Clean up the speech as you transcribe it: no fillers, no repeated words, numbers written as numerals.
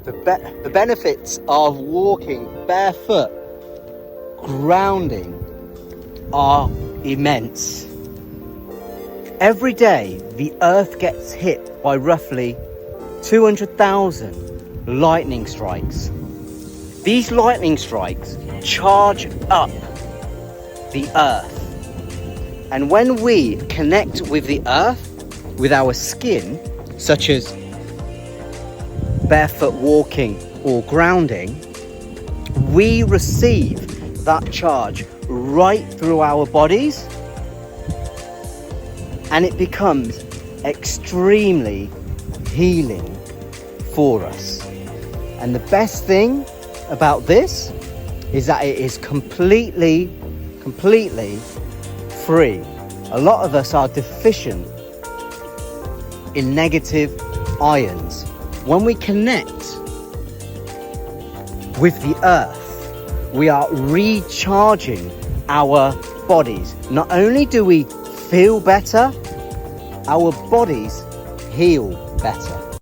The benefits of walking barefoot, grounding, are immense. Every day, the earth gets hit by roughly 200,000 lightning strikes. These lightning strikes charge up the earth. And when we connect with the earth, with our skin, such as barefoot walking or grounding, we receive that charge right through our bodies, and it becomes extremely healing for us. And the best thing about this is that it is completely free. A lot of us are deficient in negative ions. When we connect with the earth, we are recharging our bodies. Not only do we feel better, our bodies heal better.